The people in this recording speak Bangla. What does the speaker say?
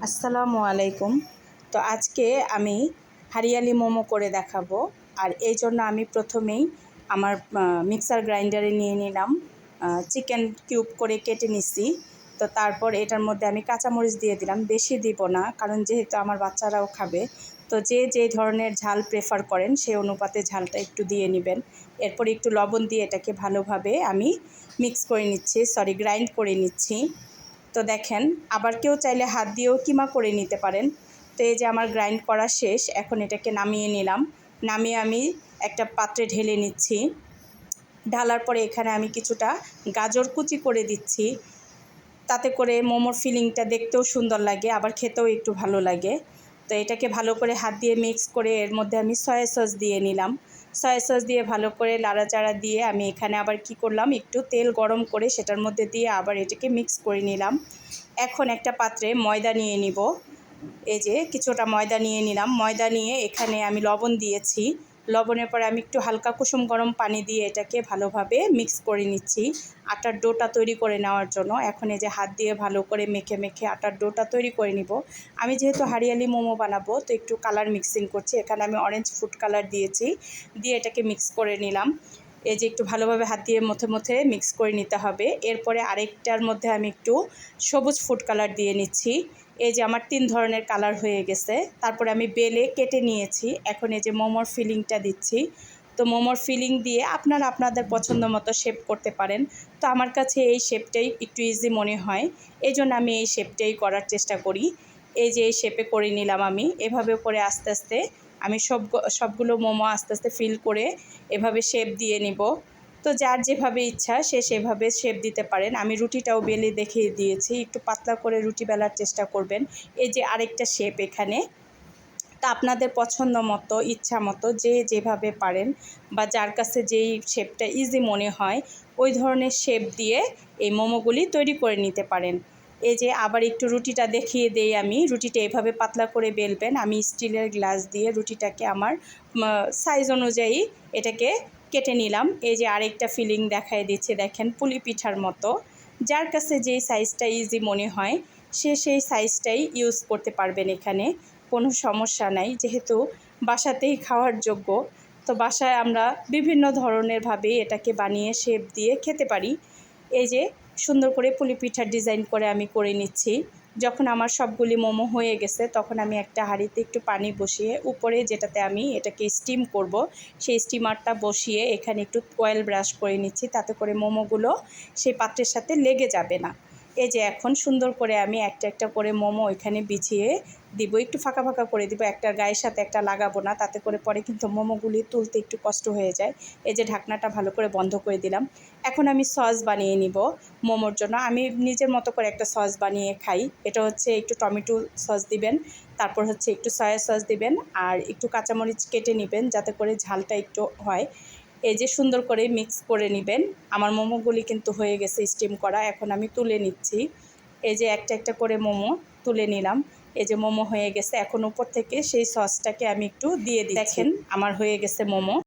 আসসালামু আলাইকুম। তো আজকে আমি হারিয়ালি মোমো করে দেখাবো। আর এই জন্য আমি প্রথমেই আমার মিক্সার গ্রাইন্ডারে নিয়ে নিলাম চিকেন কিউব করে কেটে নিচ্ছি। তো তারপর এটার মধ্যে আমি কাঁচামরিচ দিয়ে দিলাম, বেশি দিব না কারণ যেহেতু আমার বাচ্চারাও খাবে। তো যে ধরনের ঝাল প্রেফার করেন সেই অনুপাতে ঝালটা একটু দিয়ে নেবেন। এরপর একটু লবণ দিয়ে এটাকে ভালোভাবে আমি গ্রাইন্ড করে নিচ্ছি। তো দেখেন, আবার কেউ চাইলে হাত দিয়েও কিমা করে নিতে পারেন। তো এই যে আমার গ্রাইন্ড করা শেষ, এখন এটাকে নামিয়ে নিলাম। নামিয়ে আমি একটা পাত্রে ঢেলে নিচ্ছি। ঢালার পরে এখানে আমি কিছুটা গাজর কুচি করে দিচ্ছি, তাতে করে মোমোর ফিলিংটা দেখতেও সুন্দর লাগে, আবার খেতেও একটু ভালো লাগে। তো এটাকে ভালো করে হাত দিয়ে মিক্স করে এর মধ্যে আমি সয়া সস দিয়ে নিলাম। সয়া সস দিয়ে ভালো করে লাড়াচাড়া দিয়ে আমি এখানে আবার কি করলাম, একটু তেল গরম করে সেটার মধ্যে দিয়ে আবার এটাকে মিক্স করে নিলাম। এখন একটা পাত্রে ময়দা নিয়ে নিব। এই যে কিছুটা ময়দা নিয়ে নিলাম। ময়দা নিয়ে এখানে আমি লবণ দিয়েছি। লবণের পরে আমি একটু হালকা কুসুম গরম পানি দিয়ে এটাকে ভালোভাবে মিক্স করে নিচ্ছি আটার ডোটা তৈরি করে নেওয়ার জন্য। এখন এই যে হাত দিয়ে ভালো করে মেখে মেখে আটার ডোটা তৈরি করে নিব। আমি যেহেতু হারিয়ালি মোমো বানাবো, তো একটু কালার মিক্সিং করছি। এখানে আমি অরেঞ্জ ফুড কালার দিয়েছি, দিয়ে এটাকে মিক্স করে নিলাম। এই যে একটু ভালোভাবে হাত দিয়ে মথে মথে মিক্স করে নিতে হবে। এরপরে আরেকটার মধ্যে আমি একটু সবুজ ফুড কালার দিয়ে নিচ্ছি। এই যে আমার 3 ধরনের কালার হয়ে গেছে। তারপরে আমি বেলে কেটে নিয়েছি। এখন এই যে মোমোর ফিলিংটা দিচ্ছি। তো মোমোর ফিলিং দিয়ে আপনারা আপনাদের পছন্দ মতো শেপ করতে পারেন। তো আমার কাছে এই শেপটাই একটু ইজি মনে হয়, এই জন্য আমি এই শেপটাই করার চেষ্টা করি। এই যে এই শেপে করে নিলাম আমি। এভাবে করে আস্তে আস্তে আমি সবগুলো মোমো আস্তে আস্তে ফিল করে এভাবে শেপ দিয়ে নিব। তো যার যেভাবে ইচ্ছা সে সেভাবে শেপ দিতে পারেন। আমি রুটিটাও বেলে দেখিয়ে দিয়েছি, একটু পাতলা করে রুটি বেলার চেষ্টা করবেন। এই যে আরেকটা শেপ এখানে। তা আপনাদের পছন্দ মতো ইচ্ছা মতো যে যেভাবে পারেন বা যার কাছে যেই শেপটা ইজি মনে হয় ওই ধরনের শেপ দিয়ে এই মোমোগুলি তৈরি করে নিতে পারেন। এই যে আবার একটু রুটিটা দেখিয়ে দেই আমি। রুটিটা এভাবে পাতলা করে বেলবেন। আমি স্টিলের গ্লাস দিয়ে রুটিটাকে আমার সাইজ অনুযায়ী এটাকে কেটে নিলাম। এই যে আরেকটা ফিলিং দেখায় দিচ্ছে, দেখেন পুলি পিঠার মতো। যার কাছে যেই সাইজটা ইজি মনে হয় সে সেই সাইজটাই ইউজ করতে পারবেন। এখানে কোনো সমস্যা নাই, যেহেতু বাসাতেই খাওয়ার যোগ্য। তো বাসায় আমরা বিভিন্ন ধরনেরভাবে এটাকে বানিয়ে শেপ দিয়ে খেতে পারি। এই যে সুন্দর করে পুলি পিঠার ডিজাইন করে আমি করে নিচ্ছি। যখন আমার সবগুলি মোমো হয়ে গেছে তখন আমি একটা হাঁড়িতে একটু পানি বসিয়ে উপরে যেটাতে আমি এটাকে স্টিম করব সেই স্টিমারটা বসিয়ে এখানে একটু অয়েল ব্রাশ করে নিচ্ছি, তাতে করে মোমোগুলো সেই পাত্রের সাথে লেগে যাবে না। এই যে এখন সুন্দর করে আমি একটা একটা করে মোমো এখানে বিছিয়ে দিব, একটু ফাঁকা ফাঁকা করে দিব, একটার গায়ের সাথে একটা লাগাবো না, তাতে করে পরে কিন্তু মোমোগুলি তুলতে একটু কষ্ট হয়ে যায়। এই যে ঢাকনাটা ভালো করে বন্ধ করে দিলাম। এখন আমি সস বানিয়ে নিব মোমোর জন্য। আমি নিজের মতো করে একটা সস বানিয়ে খাই। এটা হচ্ছে একটু টমেটো সস দিবেন, তারপর হচ্ছে একটু সয়া সস দিবেন, আর একটু কাঁচামরিচ কেটে নেবেন যাতে করে ঝালটা একটু হয়। এই যে সুন্দর করে মিক্স করে নেবেন। আমার মোমোগুলি কিন্তু হয়ে গেছে স্টিম করা, এখন আমি তুলে নিচ্ছি। এই যে একটা একটা করে মোমো তুলে নিলাম। এই যে মোমো হয়ে গেছে, এখন উপর থেকে সেই সসটাকে আমি একটু দিয়ে দিচ্ছি। দেখেন আমার হয়ে গেছে মোমো।